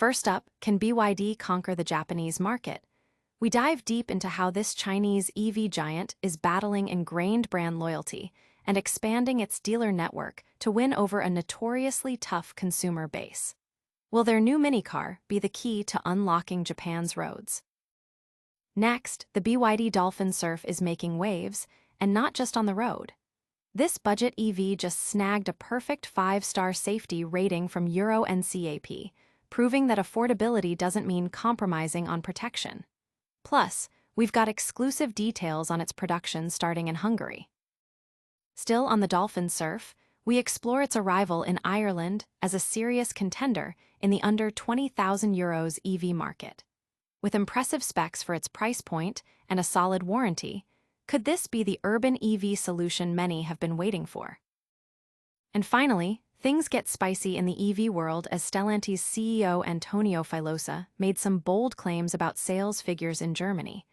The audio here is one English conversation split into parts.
First up, can BYD conquer the Japanese market? We dive deep into how this Chinese EV giant is battling ingrained brand loyalty and expanding its dealer network to win over a notoriously tough consumer base. Will their new minicar be the key to unlocking Japan's roads? Next, the BYD Dolphin Surf is making waves, and not just on the road. This budget EV just snagged a perfect 5-star safety rating from EURO NCAP, proving that affordability doesn't mean compromising on protection. Plus, we've got exclusive details on its production starting in Hungary. Still on the Dolphin Surf, we explore its arrival in Ireland as a serious contender in the under €20,000 EV market. With impressive specs for its price point and a solid warranty, could this be the urban EV solution many have been waiting for? And finally, things get spicy in the EV world as Stellantis CEO Antonio Filosa made some bold claims about sales figures in Germany.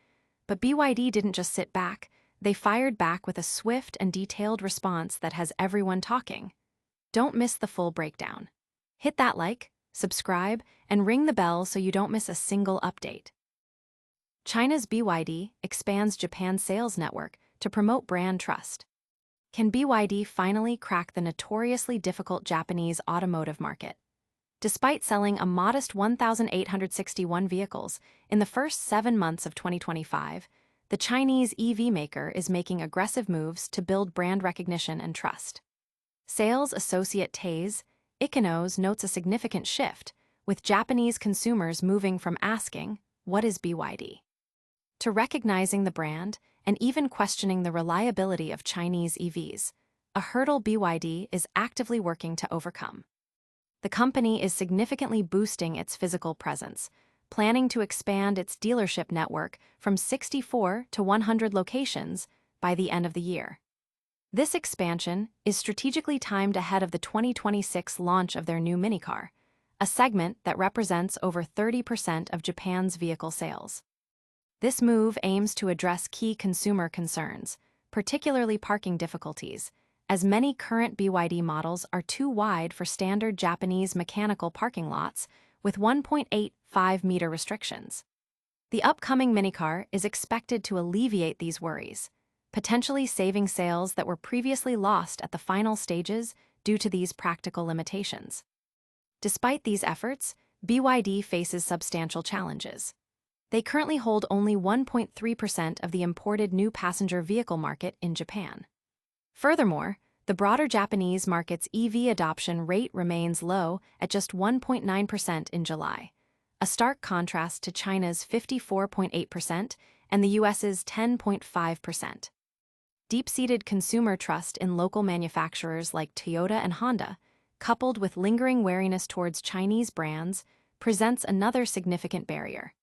But BYD didn't just sit back, they fired back with a swift and detailed response that has everyone talking. Don't miss the full breakdown. Hit that like, subscribe, and ring the bell so you don't miss a single update. China's BYD expands Japan's sales network to promote brand trust. Can BYD finally crack the notoriously difficult Japanese automotive market? Despite selling a modest 1,861 vehicles in the first 7 months of 2025, the Chinese EV maker is making aggressive moves to build brand recognition and trust. Sales associate Taze Ikenos notes a significant shift, with Japanese consumers moving from asking, "What is BYD?" to recognizing the brand and even questioning the reliability of Chinese EVs, a hurdle BYD is actively working to overcome. The company is significantly boosting its physical presence, planning to expand its dealership network from 64 to 100 locations by the end of the year. This expansion is strategically timed ahead of the 2026 launch of their new minicar, a segment that represents over 30% of Japan's vehicle sales. This move aims to address key consumer concerns, particularly parking difficulties, as many current BYD models are too wide for standard Japanese mechanical parking lots with 1.85-meter restrictions. The upcoming minicar is expected to alleviate these worries, potentially saving sales that were previously lost at the final stages due to these practical limitations. Despite these efforts, BYD faces substantial challenges. They currently hold only 1.3% of the imported new passenger vehicle market in Japan. Furthermore, the broader Japanese market's EV adoption rate remains low at just 1.9% in July, a stark contrast to China's 54.8% and the US's 10.5%. Deep-seated consumer trust in local manufacturers like Toyota and Honda, coupled with lingering wariness towards Chinese brands, presents another significant barrier.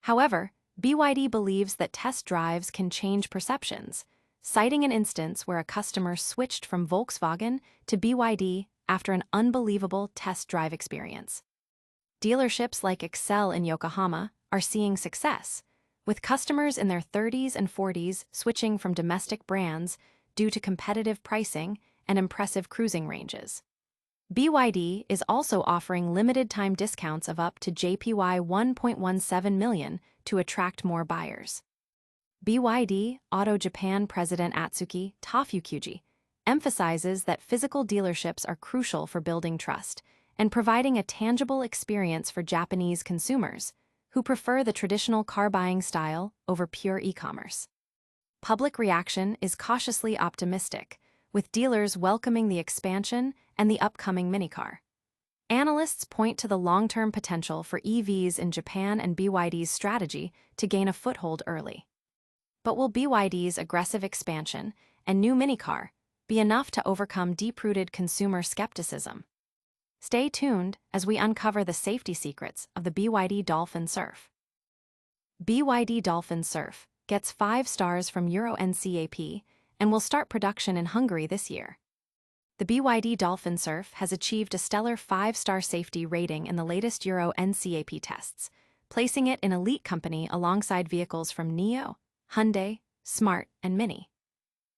However, BYD believes that test drives can change perceptions, citing an instance where a customer switched from Volkswagen to BYD after an unbelievable test drive experience. Dealerships like Excel in Yokohama are seeing success, with customers in their 30s and 40s switching from domestic brands due to competitive pricing and impressive cruising ranges. BYD is also offering limited-time discounts of up to JPY 1.17 million to attract more buyers. BYD Auto Japan President Atsuki Tofuyuki emphasizes that physical dealerships are crucial for building trust and providing a tangible experience for Japanese consumers who prefer the traditional car-buying style over pure e-commerce. Public reaction is cautiously optimistic, with dealers welcoming the expansion and the upcoming minicar. Analysts point to the long-term potential for EVs in Japan and BYD's strategy to gain a foothold early. But will BYD's aggressive expansion and new minicar be enough to overcome deep-rooted consumer skepticism? Stay tuned as we uncover the safety secrets of the BYD Dolphin Surf. BYD Dolphin Surf gets 5 stars from EURO NCAP and will start production in Hungary this year. The BYD Dolphin Surf has achieved a stellar 5-star safety rating in the latest EURO NCAP tests, placing it in elite company alongside vehicles from NIO, Hyundai, Smart, and Mini.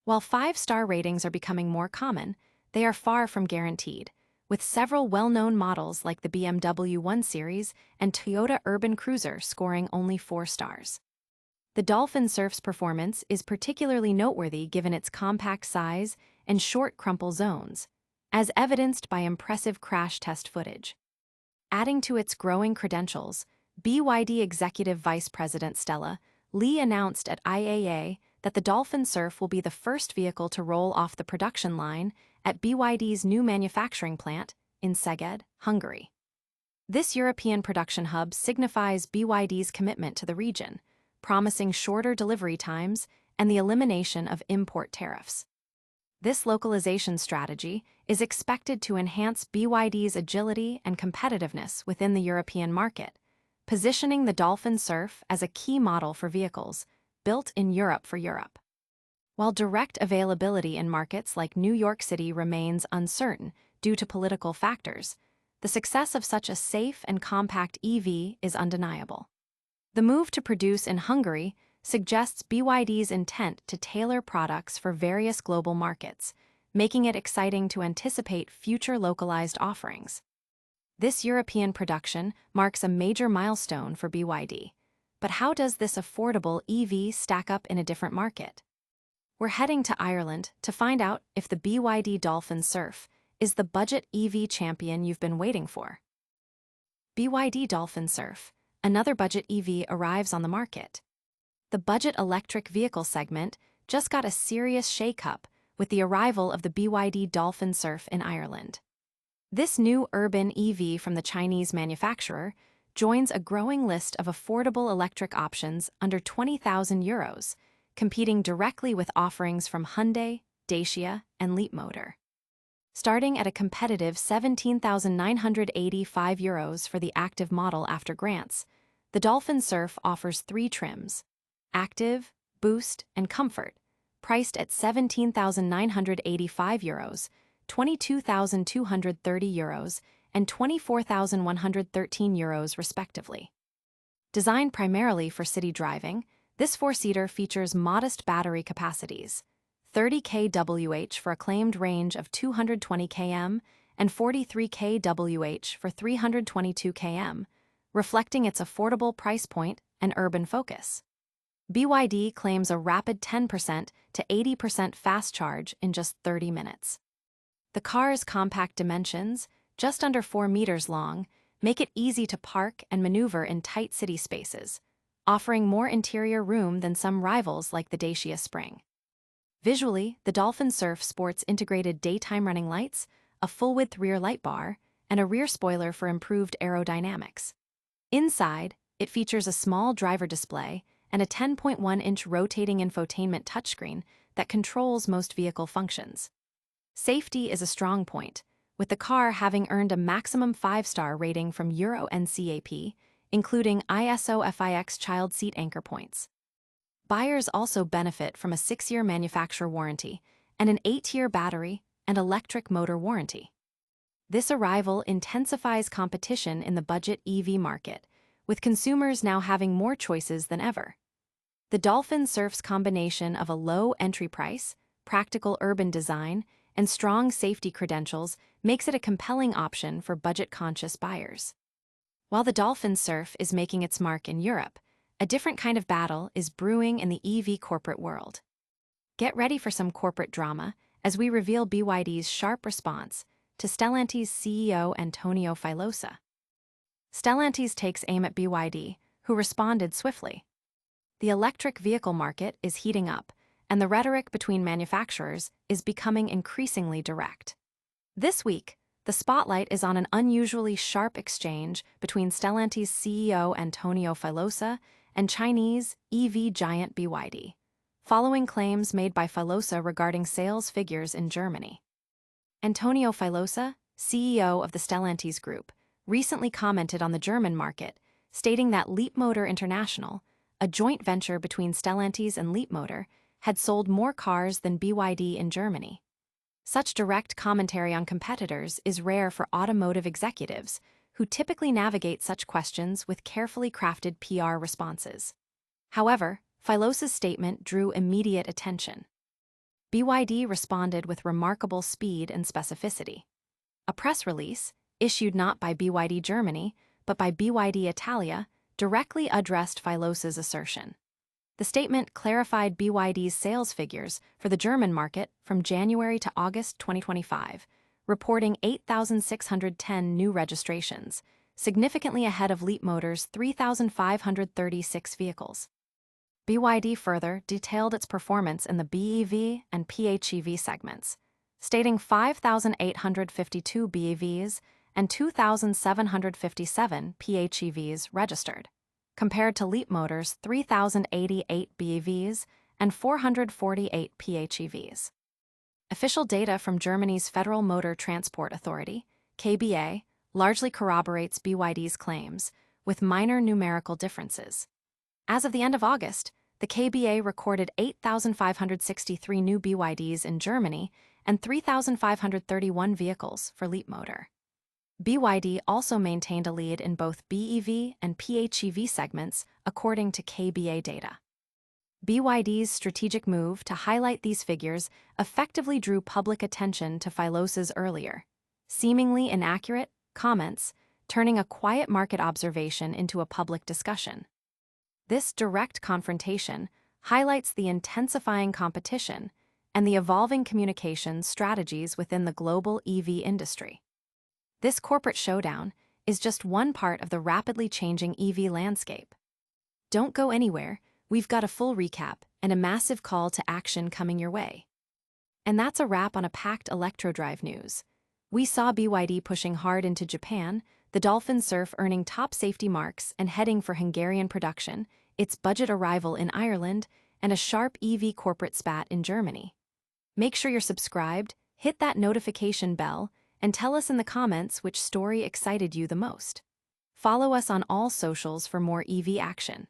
While 5-star ratings are becoming more common, they are far from guaranteed, with several well-known models like the BMW 1 Series and Toyota Urban Cruiser scoring only 4 stars. The Dolphin Surf's performance is particularly noteworthy given its compact size and short crumple zones, as evidenced by impressive crash test footage. Adding to its growing credentials, BYD Executive Vice President Stella Li announced at IAA that the Dolphin Surf will be the first vehicle to roll off the production line at BYD's new manufacturing plant in Szeged, Hungary. This European production hub signifies BYD's commitment to the region, promising shorter delivery times and the elimination of import tariffs. This localization strategy is expected to enhance BYD's agility and competitiveness within the European market, positioning the Dolphin Surf as a key model for vehicles built in Europe for Europe. While direct availability in markets like New York City remains uncertain due to political factors, the success of such a safe and compact EV is undeniable. The move to produce in Hungary suggests BYD's intent to tailor products for various global markets, making it exciting to anticipate future localized offerings. This European production marks a major milestone for BYD. But how does this affordable EV stack up in a different market? We're heading to Ireland to find out if the BYD Dolphin Surf is the budget EV champion you've been waiting for. BYD Dolphin Surf, another budget EV, arrives on the market. The budget electric vehicle segment just got a serious shake-up with the arrival of the BYD Dolphin Surf in Ireland. This new urban EV from the Chinese manufacturer joins a growing list of affordable electric options under €20,000, competing directly with offerings from Hyundai, Dacia, and Leapmotor. Starting at a competitive €17,985 for the active model after grants, the Dolphin Surf offers 3 trims: Active, Boost, and Comfort, priced at €17,985, €22,230, and €24,113 respectively. Designed primarily for city driving, this 4-seater features modest battery capacities, 30 kWh for a claimed range of 220 km and 43 kWh for 322 km, reflecting its affordable price point and urban focus. BYD claims a rapid 10% to 80% fast charge in just 30 minutes. The car's compact dimensions, just under 4 meters long, make it easy to park and maneuver in tight city spaces, offering more interior room than some rivals like the Dacia Spring. Visually, the Dolphin Surf sports integrated daytime running lights, a full-width rear light bar, and a rear spoiler for improved aerodynamics. Inside, it features a small driver display and a 10.1-inch rotating infotainment touchscreen that controls most vehicle functions. Safety is a strong point, with the car having earned a maximum 5-star rating from EURO NCAP, including ISO FIX child seat anchor points. Buyers also benefit from a 6-year manufacturer warranty and an 8-year battery and electric motor warranty. This arrival intensifies competition in the budget EV market, with consumers now having more choices than ever. The Dolphin Surf's combination of a low entry price, practical urban design, and strong safety credentials makes it a compelling option for budget-conscious buyers. While the Dolphin Surf is making its mark in Europe, a different kind of battle is brewing in the EV corporate world. Get ready for some corporate drama as we reveal BYD's sharp response to Stellantis CEO Antonio Filosa. Stellantis takes aim at BYD, who responded swiftly. The electric vehicle market is heating up, and the rhetoric between manufacturers is becoming increasingly direct. This week, the spotlight is on an unusually sharp exchange between Stellantis CEO Antonio Filosa and Chinese EV giant BYD, following claims made by Filosa regarding sales figures in Germany. Antonio Filosa, CEO of the Stellantis Group, recently commented on the German market, stating that Leapmotor International, a joint venture between Stellantis and Leapmotor, had sold more cars than BYD in Germany. Such direct commentary on competitors is rare for automotive executives, who typically navigate such questions with carefully crafted PR responses. However, Filosa's statement drew immediate attention. BYD responded with remarkable speed and specificity. A press release, issued not by BYD Germany, but by BYD Italia, directly addressed Filosa's assertion. The statement clarified BYD's sales figures for the German market from January to August 2025, reporting 8,610 new registrations, significantly ahead of Leapmotor's 3,536 vehicles. BYD further detailed its performance in the BEV and PHEV segments, stating 5,852 BEVs and 2,757 PHEVs registered, compared to Leapmotor's 3,088 BEVs and 448 PHEVs. Official data from Germany's Federal Motor Transport Authority, KBA, largely corroborates BYD's claims, with minor numerical differences. As of the end of August, the KBA recorded 8,563 new BYDs in Germany and 3,531 vehicles for Leapmotor. BYD also maintained a lead in both BEV and PHEV segments, according to KBA data. BYD's strategic move to highlight these figures effectively drew public attention to Filosa's earlier, seemingly inaccurate, comments, turning a quiet market observation into a public discussion. This direct confrontation highlights the intensifying competition and the evolving communication strategies within the global EV industry. This corporate showdown is just one part of the rapidly changing EV landscape. Don't go anywhere, we've got a full recap and a massive call to action coming your way. And that's a wrap on a packed ElectroDrive news. We saw BYD pushing hard into Japan, the Dolphin Surf earning top safety marks and heading for Hungarian production, its budget arrival in Ireland, and a sharp EV corporate spat in Germany. Make sure you're subscribed, hit that notification bell, and tell us in the comments which story excited you the most. Follow us on all socials for more EV action.